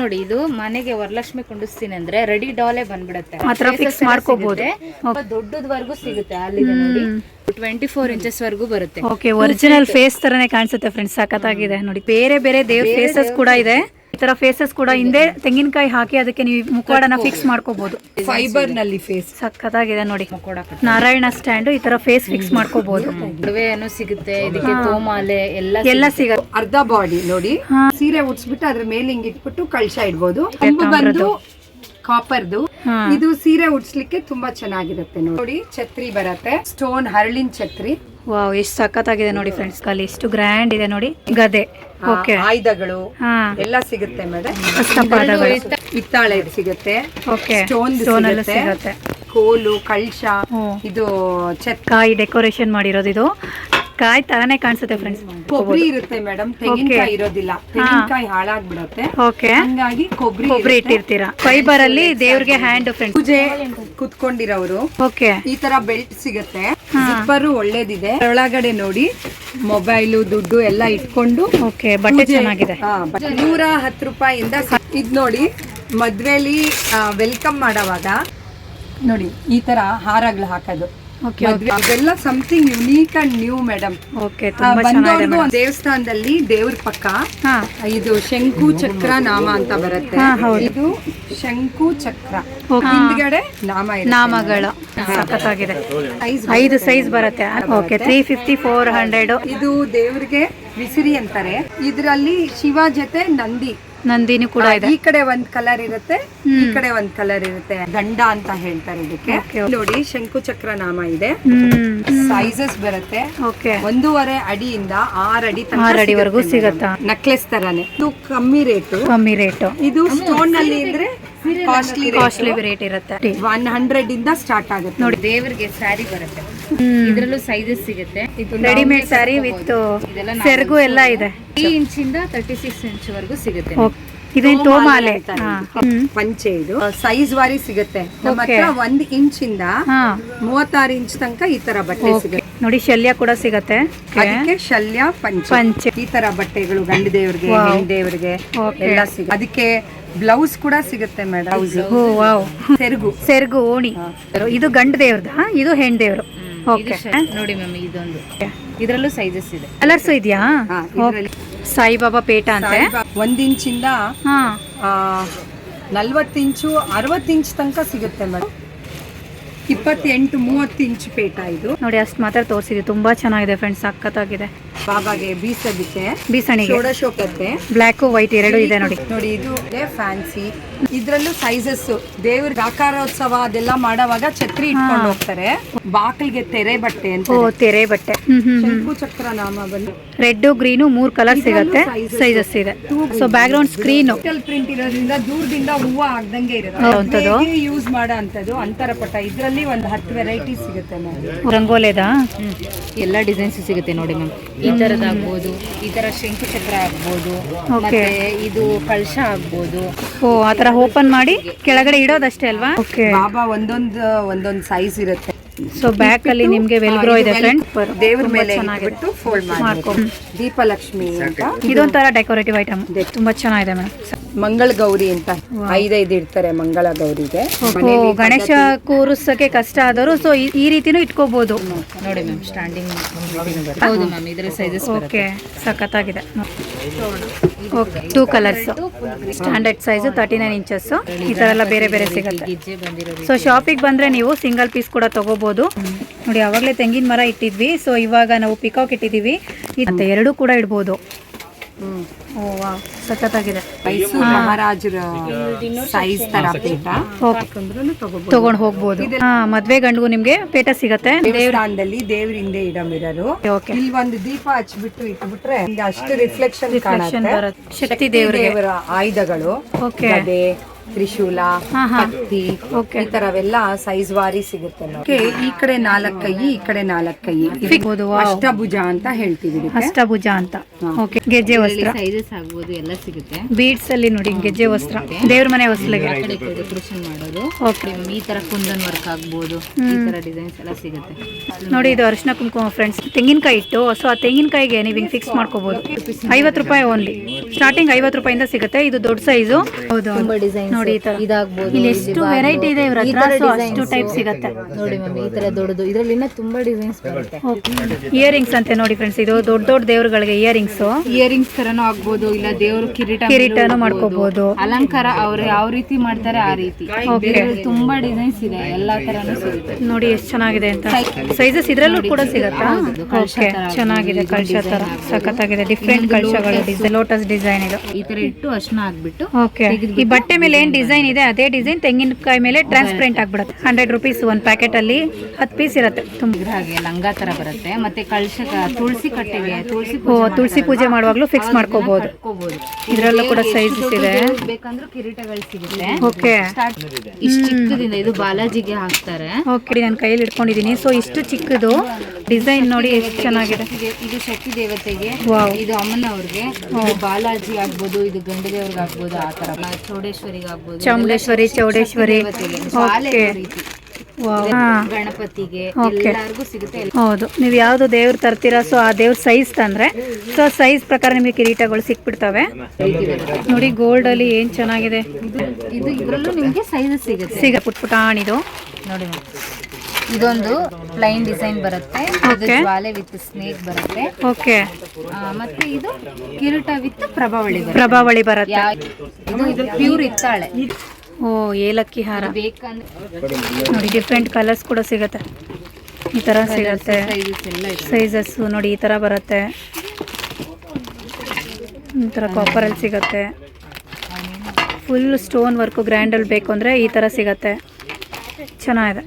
ನೋಡಿ, ಇದು ಮನೆಗೆ ವರಲಕ್ಷ್ಮಿ ಕುಂಡಿಸ್ತೀನಿ ಅಂದ್ರೆ ರೆಡಿ ಡಾಲೇ ಬಂದ್ಬಿಡುತ್ತೆ, ಆತರ ಫಿಕ್ಸ್ ಮಾಡ್ಕೋಬಹುದು. ದೊಡ್ಡದವರೆಗೂ ಸಿಗುತ್ತೆ. ಅಲ್ಲಿದೆ ನೋಡಿ, 24 ಇಂಚಸ್ ವರೆಗೂ ಬರುತ್ತೆ. ಓಕೆ, ಒರಿಜಿನಲ್ ಫೇಸ್ ತರನೇ ಕಾಣಿಸುತ್ತೆ ಫ್ರೆಂಡ್ಸ್, ಸಖತ್ತಾಗಿದೆ ನೋಡಿ. ಬೇರೆ ಬೇರೆ ದೇವ್ರ ಫೇಸಸ್ ಕೂಡ ಇದೆ. ಈ ತರ ಫೇಸಸ್ ಕೂಡ ಹಿಂದೆ ತೆಂಗಿನಕಾಯಿ ಹಾಕಿ ಅದಕ್ಕೆ ನೀವು ಮುಖವಾಡನ ಫಿಕ್ಸ್ ಮಾಡ್ಕೋಬಹುದು. ಫೈಬರ್ ನಲ್ಲಿ ಫೇಸ್ ಸಖತ್ತಾಗಿದೆ ನೋಡಿ. ನಾರಾಯಣ ಸ್ಟ್ಯಾಂಡ್ ಈ ತರ ಫೇಸ್ ಫಿಕ್ಸ್ ಮಾಡ್ಕೋಬಹುದು. ಒಡವೆಯನ್ನು ಸಿಗುತ್ತೆ, ಇದಕ್ಕೆ ತೋಮಾಲೆ ಎಲ್ಲ ಸಿಗುತ್ತೆ. ಅರ್ಧ ಬಾಡಿ ನೋಡಿ, ಸೀರೆ ಉಡ್ಸ್ಬಿಟ್ಟು ಅದ್ರ ಮೇಲೆ ಹಿಂಗ್ ಇಟ್ಬಿಟ್ಟು ಕಳಶ ಇಡ್ಬೋದು. ಬಂದು ಕಾಪರ್ದು, ಇದು ಸೀರೆ ಉಡ್ಸ್ಲಿಕ್ಕೆ ತುಂಬಾ ಚೆನ್ನಾಗಿರುತ್ತೆ ನೋಡಿ. ಛತ್ರಿ ಬರತ್ತೆ, ಸ್ಟೋನ್ ಹರಳಿನ ಛತ್ರಿ. ವಾವ್, ಎಷ್ಟು ಸಖತ್ತಾಗಿದೆ ನೋಡಿ ಫ್ರೆಂಡ್ಸ್. ಅಲ್ಲಿ ಎಷ್ಟು ಗ್ರ್ಯಾಂಡ್ ಇದೆ ನೋಡಿ. ಗದೆ, ಓಕೆ, ಆಯುಧಗಳು ಎಲ್ಲ ಸಿಗುತ್ತೆ ಮೇಡಮ್. ಹಸ್ತಪಾದಗಳು, ಹಿತ್ತಾಳೆ ಸಿಗುತ್ತೆ, ಓಕೆ, ಸ್ಟೋನ್ ಎಲ್ಲ ಸಿಗುತ್ತೆ. ಕೋಲು, ಕಳಶ, ಇದು ಕಾಯಿ ಡೆಕೋರೇಷನ್ ಮಾಡಿರೋದು. ಇದು ಕಾಯಿ ತರಾನೇ ಕಾಣಿಸುತ್ತೆ ಫ್ರೆಂಡ್ಸ್. ಕೊಬ್ಬರಿ ಇರುತ್ತೆ ಮೇಡಮ್, ತೆಂಗಿನಕಾಯಿ ಇರೋದಿಲ್ಲ. ತೆಂಗಿನಕಾಯಿ ಹಾಳಾಗ್ಬಿಡುತ್ತೆ, ಓಕೆ, ಹಂಗಾಗಿ ಕೊಬ್ಬರಿ ಇಟ್ಟಿರ್ತೀರಾ. ಫೈಬರ್ ಅಲ್ಲಿ ದೇವ್ರಿಗೆ ಹ್ಯಾಂಡ್ ಫ್ರೆಂಡ್ಸ್. ಪೂಜೆ ಕುತ್ಕೊಂಡಿರೋರು ಓಕೆ, ಈ ತರ ಬೆಲ್ಟ್ ಸಿಗುತ್ತೆ. ಜಿಪ್ಪರು ಒಳ್ಳೇದಿದೆ. ಒಳಗಡೆ ನೋಡಿ, ಮೊಬೈಲು, ದುಡ್ಡು ಎಲ್ಲ ಇಟ್ಕೊಂಡು. ಓಕೆ, ಬಟ್ಟೆ ಚೆನ್ನಾಗಿದೆ. 110 ರೂಪಾಯಿಂದ ಇದ್ ನೋಡಿ, ಮದ್ವೆಲಿ ವೆಲ್ಕಮ್ ಮಾಡೋವಾಗ ನೋಡಿ ಈ ತರ ಹಾರಗಳು ಹಾಕೋದು. ಅದೆಲ್ಲ something unique and new madam. Okay, ತುಂಬಾ ಚೆನ್ನಾಗಿದೆ. ದೇವಸ್ಥಾನದಲ್ಲಿ ದೇವ್ರ ಪಕ್ಕ ಇದು ಶಂಕು ಚಕ್ರ ನಾಮ ಅಂತ ಬರುತ್ತೆ. ಇದು ಶಂಕು ಚಕ್ರ, ಹಿಂದ್ಗಡೆ ನಾಮಗಳು ಸಖತ್ತಾಗಿದೆ. 5 ಸೈಜ್ ಬರುತ್ತೆ. ಓಕೆ, 350, 400. ಇದು ದೇವ್ರಿಗೆ ವಿಸಿರಿ ಅಂತಾರೆ. ಇದರಲ್ಲಿ ಶಿವ ಜೊತೆ ನಂದಿನಿ ಕೂಡ ಇದೆ. ಈ ಕಡೆ ಒಂದ್ ಕಲರ್ ಇರುತ್ತೆ, ಈ ಕಡೆ ಒಂದ್ ಕಲರ್ ಇರುತ್ತೆ. ಗಂಡ ಅಂತ ಹೇಳ್ತಾರೆ ಇದಕ್ಕೆ. ನೋಡಿ, ಶಂಕು ಚಕ್ರ ನಾಮ ಇದೆ. ಸೈಜಸ್ ಬರುತ್ತೆ. ಓಕೆ, 1.5 ಅಡಿಯಿಂದ 6 ಅಡಿವರೆಗೂ ಸಿಗುತ್ತಾ. ನೆಕ್ಲೆಸ್ ತರಾನೇ. ಇದು ಕಮ್ಮಿ ರೇಟು. ಇದು ಸ್ಟೋನ್ ನಲ್ಲಿ ಇದ್ರೆ ಕಾಸ್ಟ್ಲಿ ರೇಟ್ ಇರುತ್ತೆ. 100 ಇಂದ ಸ್ಟಾರ್ಟ್ ಆಗುತ್ತೆ ನೋಡಿ. ದೇವರಿಗೆ ಸ್ಯಾರಿ ಬರುತ್ತೆ, ಇದ್ರಲ್ಲೂ ಸೈಜಸ್ ಸಿಗುತ್ತೆ. ರೆಡಿಮೇಡ್ ಸ್ಯಾರಿ ವಿತ್ ಸೆರಗು ಎಲ್ಲ ಇದೆ. 3 ಇಂಚಿಂದ 36 ಇಂಚ್ ವರೆಗೂ ಸಿಗುತ್ತೆ. ಇದೇನ್ ತೋಮಾಲೆ ಪಂಚೆ. ಇದು ಸೈಜ್ ವಾರಿ ಸಿಗುತ್ತೆ. ನಮ್ಮ ಹತ್ರ 1 ಇಂಚಿಂದ 36 ಇಂಚ್ ತನಕ ಈ ತರ ಬಟ್ಟೆ ಸಿಗುತ್ತೆ ನೋಡಿ. ಶಲ್ಯ ಕೂಡ ಸಿಗತ್ತೆ. ಅದಕ್ಕೆ ಶಲ್ಯ ಪಂಚೆ ಈ ತರ ಬಟ್ಟೆಗಳು ಗಂಡ ದೇವ್ರಿಗೆ, ಹೆಣ್ಣು ದೇವ್ರಿಗೆ ಎಲ್ಲ ಸಿಗುತ್ತೆ. ಅದಕ್ಕೆ ಬ್ಲೌಸ್ ಕೂಡ ಸಿಗುತ್ತೆ ಮೇಡಮ್. ಸೆರಗು ಓಣಿ. ಇದು ಗಂಡ ದೇವ್ರದ, ಇದು ಹೆಣ್ ದೇವ್ರು. ಓಕೆ, ನೋಡಿ ಮ್ಯಾಮ್, ಇದೊಂದು ಇದ್ರಲ್ಲೂ ಸೈಜಸ್ ಇದೆ. ಕಲರ್ಸ್ ಇದೆಯಾ? ಸಾಯಿಬಾಬಾ ಪೇಟ ಅಂತೆ. 1 ಇಂಚಿಂದ 40 ಇಂಚು 60 ಇಂಚ್ ತನಕ ಸಿಗುತ್ತೆ ಮೇಡಮ್. 28-30 ಇಂಚ್ ಪೇಟ ಇದು ನೋಡಿ. ಅಷ್ಟು ಮಾತ್ರ ತೋರಿಸಿದ್ವಿ. ತುಂಬಾ ಚೆನ್ನಾಗಿದೆ ಫ್ರೆಂಡ್ಸ್, ಸಖತ್ತಾಗಿದೆ. ಬಾಬಾಗೆ ಬೀಸೋದಿಕ್ಕೆ, ಬೀಸಣಿಗೆ, ಷೋಡಶೋಪತ್ತೆ, ಬ್ಲಾಕ್ ವೈಟ್ 2 ಇದೆ ನೋಡಿ. ಇದು ಫ್ಯಾನ್ಸಿ. ಇದ್ರಲ್ಲೂ ಸೈಜಸ್. ದೇವ್ರಿಗೆ ಆಕಾರೋತ್ಸವ ಅದೆಲ್ಲ ಮಾಡೋವಾಗ ಛತ್ರಿ ಇಟ್ಕೊಂಡು ಹೋಗ್ತಾರೆ. ಬಾಗಿಲಿಗೆ ತೆರೆ ಬಟ್ಟೆ ಅಂತ. ತೆರೆ ಬಟ್ಟೆ. ಶಂಕು ಚಕ್ರ ನಾಮ ಬಂದು ರೆಡ್, ಗ್ರೀನು 3 ಕಲರ್ ಸಿಗುತ್ತೆ. ಸೈಜಸ್ ಇದೆ. So back ground screen print ಇರೋದ್ರಿಂದ ದೂರದಿಂದ ಹೂವು ಆಗ್ದಂಗೆ ಇರುತ್ತೆ. ಯೂಸ್ ಮಾಡೋ ಅಂತದ್ದು ಅಂತರಪಟ. ಇದ್ರಲ್ಲಿ ಒಂದು 10 ವೆರೈಟಿ ಸಿಗುತ್ತೆ ಮ್ಯಾಮ್. ರಂಗೋಲೆದಾ ಎಲ್ಲ ಡಿಸೈನ್ಸ್ ಸಿಗುತ್ತೆ ನೋಡಿ ಮ್ಯಾಮ್. ಈ ತರದ್ ಆಗ್ಬೋದು, ಈ ತರ ಶಂಕು ಚಕ್ರ ಆಗ್ಬೋದು, ಮತ್ತೆ ಇದು ಕಳಶ ಆಗ್ಬೋದು. ಆ ತರ ಓಪನ್ ಮಾಡಿ ಕೆಳಗಡೆ ಇಡೋದಷ್ಟೇ ಅಲ್ವಾ? ಬಾಬಾ ಒಂದೊಂದು ಸೈಜ್ ಇರುತ್ತೆ. ಸೊ ಬ್ಯಾಕ್ ಅಲ್ಲಿ ನಿಮ್ಗೆ ವೆಲ್ಗ್ರೋ ಇದೆ ಫ್ರೆಂಡ್. ದೇವ್ರ ಮೇಲೆ ಇಟ್ಬಿಟ್ಟು ಫೋಲ್ಡ್ ಮಾಡ್ಕೊಂಡು ದೀಪಲಕ್ಷ್ಮಿ ಅಂತ. ಇದೊಂತರ ಡೆಕೋರೇಟಿವ್ ಐಟಮ್ ತುಂಬಾ ಚೆನ್ನಾಗಿದೆ ಮೇಡಮ್. ಮಂಗಳ ಗೌರಿ ಅಂತ 5 ಇಡ್ತಾರೆ ಮಂಗಳ ಗೌರಿಗೆ. ಗಣೇಶ ಕೂರಿಸಕ್ಕೆ ಕಷ್ಟ ಆದವರು ಸೊ ಈ ರೀತಿನೂ ಇಟ್ಕೋಬಹುದು ನೋಡಿ ಮ್ಯಾಮ್. ಸ್ಟ್ಯಾಂಡಿಂಗ್ ಹೌದು ಮ್ಯಾಮ್, ಇದರ ಸೈಜಸ್ ಓಕೆ, ಸಖತ್ತಾಗಿದೆ. 2 ಕಲರ್ಸ್, ಸ್ಟ್ಯಾಂಡರ್ಡ್ ಸೈಜ್ 39 ಇಂಚಸ್. ಈ ತರ ಎಲ್ಲ ಬೇರೆ ಬೇರೆ ಸಿಗುತ್ತೆ. ಸೊ ಶಾಪಿಗೆ ಬಂದ್ರೆ ನೀವು ಸಿಂಗಲ್ ಪೀಸ್ ಕೂಡ ತಗೋಬಹುದು ನೋಡಿ. ಅವಾಗಲೇ ತೆಂಗಿನ ಮರ ಇಟ್ಟಿದ್ವಿ, ಸೊ ಇವಾಗ ನಾವು ಪಿಕಾಕ್ ಇಟ್ಟಿದೀವಿ. ಮತ್ತೆ 2 ಕೂಡ ಇಡ್ಬೋದು. ಓ ವಾವ್, ಸಖತ್ತಾಗಿದೆ. ಮೈಸೂರು ಮಹಾರಾಜರ ಸೈಜ್ ತರ ಪೇಟ ತಗೊಂಡ್ ಹೋಗ್ಬೋದು. ಮದ್ವೆ ಗಂಡಿಗೂ ನಿಮ್ಗೆ ಪೇಟ ಸಿಗತ್ತೆ. ದೇವಸ್ಥಾನದಲ್ಲಿ ದೇವ್ರ ಹಿಂದೆ ಇಡೋ ಮಿರರು. ಇಲ್ಲಿ ಒಂದು ದೀಪ ಹಚ್ಬಿಟ್ಟು ಇಟ್ಬಿಟ್ರೆ ಅಷ್ಟು ರಿಫ್ಲೆಕ್ಷನ್ ಕಾಣುತ್ತೆ. ಶಕ್ತಿ ದೇವರ ಆಯುಧಗಳು, ಗದೆ, ತ್ರಿಶೂಲ, ಕತ್ತಿ, ಈ ತರವೆಲ್ಲ ಸೈಜ್ ವಾರಿ ಸಿಗುತ್ತೆ. ಈ ಕಡೆ 4 ಕೈ, ಈ ಕಡೆ 4 ಕೈ. ಅಷ್ಟಭುಜ ಅಂತ ಹೇಳ್ತೀವಿ. ಅಷ್ಟಭುಜ ಅಂತ. ಓಕೆ, ಗೆಜ್ಜೆ ವಸ್ತ್ರ ಬೀಡ್ಸ್ ಆಗ್ಬೋದು ಎಲ್ಲ ಸಿಗುತ್ತೆ. ಬೀಡ್ಸ್ ಅಲ್ಲಿ ನೋಡಿ ಗೆಜ್ಜೆ ವಸ್ತ್ರ, ದೇವ್ರ ಮನೆ ಹೊಸ್ಲಿಗೆ ಆ ಕಡೆ ಡೆಕೋರೇಷನ್ ಮಾಡೋದು. ಓಕೆ. ಈ ತರ ಕುಂದನ್ ವರ್ಕ್ ಆಗ್ಬೋದು, ಈ ತರ ಡಿಸೈನ್ಸ್ ಎಲ್ಲ ಸಿಗುತ್ತೆ. ನೋಡಿ ಇದು ಅರಿಶಿನ ಕುಂಕುಮ ಫ್ರೆಂಡ್ಸ್, ತೆಂಗಿನಕಾಯಿ ಇಟ್ಟು, ಸೊ ಆ ತೆಂಗಿನಕಾಯಿಗೆ ನೀವು ಹಿಂಗೆ ಫಿಕ್ಸ್ ಮಾಡ್ಕೋಬಹುದು. 50 ರೂಪಾಯಿ ಓನ್ಲಿ, ಸ್ಟಾರ್ಟಿಂಗ್ 50 ರೂಪಾಯಿಂದ ಸಿಗುತ್ತೆ. ಇದು ದೊಡ್ಡ ಸೈಜು. ಹೌದು ತುಂಬಾ ಡಿಸೈನ್ ನೋಡಿ ಈ ತರ ಇದಾಗ್ಬೋದು. ಇಲ್ಲಿ ಎಷ್ಟು ವೆರೈಟಿ ಇದೆ ಇವ್ರ ಹತ್ರ, so ಅಷ್ಟು ಟೈಪ್ ಸಿಗುತ್ತೆ ನೋಡಿ ಮ್ಯಾಮ್, ಈ ತರ ದೊಡ್ಡದು, ಇದ್ರಲ್ಲಿ ಇನ್ನ ತುಂಬಾ ಡಿಸೈನ್ಸ್ ಬರುತ್ತೆ. ಇಯರಿಂಗ್ಸ್ ಅಂತೆ ನೋಡಿ ಫ್ರೆಂಡ್ಸ್, ಇದು ದೊಡ್ಡ ದೊಡ್ಡ ದೇವ್ರಗಳಿಗೆ ಇಯರಿಂಗ್ಸ್ ತರನೂ ಆಗ್ಬೋದು, ಇಲ್ಲ ದೇವ್ರ ಕಿರೀಟನೂ ಮಾಡ್ಕೋಬಹುದು. ಅಲಂಕಾರ ಅವ್ರು ಯಾವ ರೀತಿ ಮಾಡ್ತಾರೆ ಆ ರೀತಿ. ಇದ್ರಲ್ಲಿ ತುಂಬಾ ಡಿಸೈನ್ಸ್ ಇದೆ, ಎಲ್ಲಾ ತರನು ಸಿಗುತ್ತೆ. ನೋಡಿ ಎಷ್ಟು ಚೆನ್ನಾಗಿದೆ ಅಂತ. ಸೈಜಸ್ ಇದ್ರಲ್ಲೂ ಕೂಡ ಸಿಗುತ್ತಾ? ಓಕೆ, ಚೆನ್ನಾಗಿದೆ. ಕಳಶ ತರ ಸಖತ್ತಾಗಿದೆ, ಡಿಫ್ರೆಂಟ್ ಕಳಶಗಳು, ಲೋಟಸ್ ಡಿಸೈನ್ ಇದು. ಈ ತರ ಇಟ್ಟು ಅರ್ಶನ ಹಾಕ್ಬಿಟ್ಟು ಓಕೆ. ಈ ಬಟ್ಟೆ ಮೇಲೆ ಏನ್ ಡಿಸೈನ್ ಇದೆ ಅದೇ ಡಿಸೈನ್ ತೆಂಗಿನಕಾಯಿ ಮೇಲೆ ಟ್ರಾನ್ಸ್ಪರೆಂಟ್ ಆಗ್ಬಿಡುತ್ತೆ. 100 ರೂಪೀಸ್ ಒಂದು ಪ್ಯಾಕೆಟ್ ಅಲ್ಲಿ 10 ಪೀಸ್ ಇರುತ್ತೆ. ಇದ್ರ ಹಾಗೆ ಲಂಗ ತರ ಬರುತ್ತೆ. ಮತ್ತೆ ಕಳಶ ತುಳಸಿ ಕಟ್ಟೆಗೆ ತುಳಸಿ ಪೂಜೆ ಮಾಡುವಾಗ್ಲೂ ಫಿಕ್ಸ್ ಮಾಡ್ಕೋಬಹುದು. ಇದ್ರಲ್ಲೂ ಕೂಡ ಸೈಜಸ್ ಇದೆ. ಬೇಕಂದ್ರೆ ಕಿರೀಟಗಳು ಸಿಗುತ್ತೆ. ಓಕೆ. ಇಷ್ಟು ಚಿಕ್ಕದಿಂದ ಇದು ಬಾಲಾಜಿಗೆ ಹಾಕ್ತಾರೆ. ಓಕೆ, ನಾನು ಕೈಯಲ್ಲಿ ಇಟ್ಕೊಂಡಿದ್ದೀನಿ. ಸೊ ಇಷ್ಟು ಚಿಕ್ಕದು ಡಿಸೈನ್ ನೋಡಿ ಎಷ್ಟು ಚೆನ್ನಾಗಿದೆ. ಇದು ಶಕ್ತಿ ದೇವತೆಗೆ, ವಾವ್. ಇದು ಅಮ್ಮನವ್ರಿಗೆ, ಇದು ಬಾಲಾಜಿ ಆಗ್ಬೋದು, ಇದು ಗಂಡ ದೇವ್ರಿಗೆ ಆಗ್ಬೋದು, ಆ ತರ ಚೌಡೇಶ್ವರಿಗೆ ಆಗ್ಬೋದು, ಚಾಮುಂಡೇಶ್ವರಿ, ಚೌಡೇಶ್ವರಿ. ಓಕೆ. ಗಣಪತಿಗೆ ಓಕೆ. ಎಲ್ಲರಿಗೂ ಸಿಗುತ್ತೆ. ಹೌದು, ನೀವು ಯಾವ್ದು ದೇವ್ರು ತರ್ತೀರಾ, ಸೊ ಆ ದೇವ್ರ ಸೈಜ್ ತಂದ್ರೆ, ಸೊ ಸೈಜ್ ಪ್ರಕಾರ ನಿಮಗೆ ಕಿರೀಟಗಳು ಸಿಕ್ಬಿಡ್ತವೆ. ನೋಡಿ ಗೋಲ್ಡ್ ಅಲ್ಲಿ ಏನ್ ಚೆನ್ನಾಗಿದೆ. ಇದು ಇದ್ರಲ್ಲೂ ನಿಮ್ಗೆ ಸೈಜಸ್ ಸಿಗುತ್ತೆ. ಪುಟ್ಪುಟಾಣಿದು ನೋಡಿ ಮ್ಯಾಮ್, ಇದೊಂದು ಪ್ಲೈನ್ ಡಿಸೈನ್ ಬರುತ್ತೆ. ಇದು Okay. ಜ್ವಾಲೆ ವಿತ್ ಸ್ನೇಕ್ ಬರುತ್ತೆ. ಓಕೆ. ಮತ್ತೆ ಇದು ಕಿರೀಟ ವಿತ್ ಪ್ರಭಾವಳಿ ಬರುತ್ತೆ. ಪ್ರಭಾವಳಿ ಬರುತ್ತೆ. ಇದು ಪ್ಯೂರ್ ಇತ್ತಾಳೆ. ಓ, ಏಲಕ್ಕಿ ಹಾರ. ಬೇಕಂದ್ರೆ ನೋಡಿ ಡಿಫ್ರೆಂಟ್ ಕಲರ್ಸ್ ಕೂಡ ಸಿಗುತ್ತೆ. ಈ ತರ ಸಿಗುತ್ತೆ. ಸೈಜಸ್ ಎಲ್ಲ ಇದೆ. ಸೈಜಸ್ ನೋಡಿ ಈ ತರ ಬರುತ್ತೆ. ಈ ತರ ಕಾಪರ್ ಅಲ್ಲಿ ಸಿಗುತ್ತೆ. ಫುಲ್ ಸ್ಟೋನ್ ವರ್ಕ್ ಗ್ರ್ಯಾಂಡ್ ಅಲ್ಲಿ ಬೇಕು ಅಂದ್ರೆ ಈ ತರ ಸಿಗುತ್ತೆ. ಚೆನ್ನಾಗಿದೆ.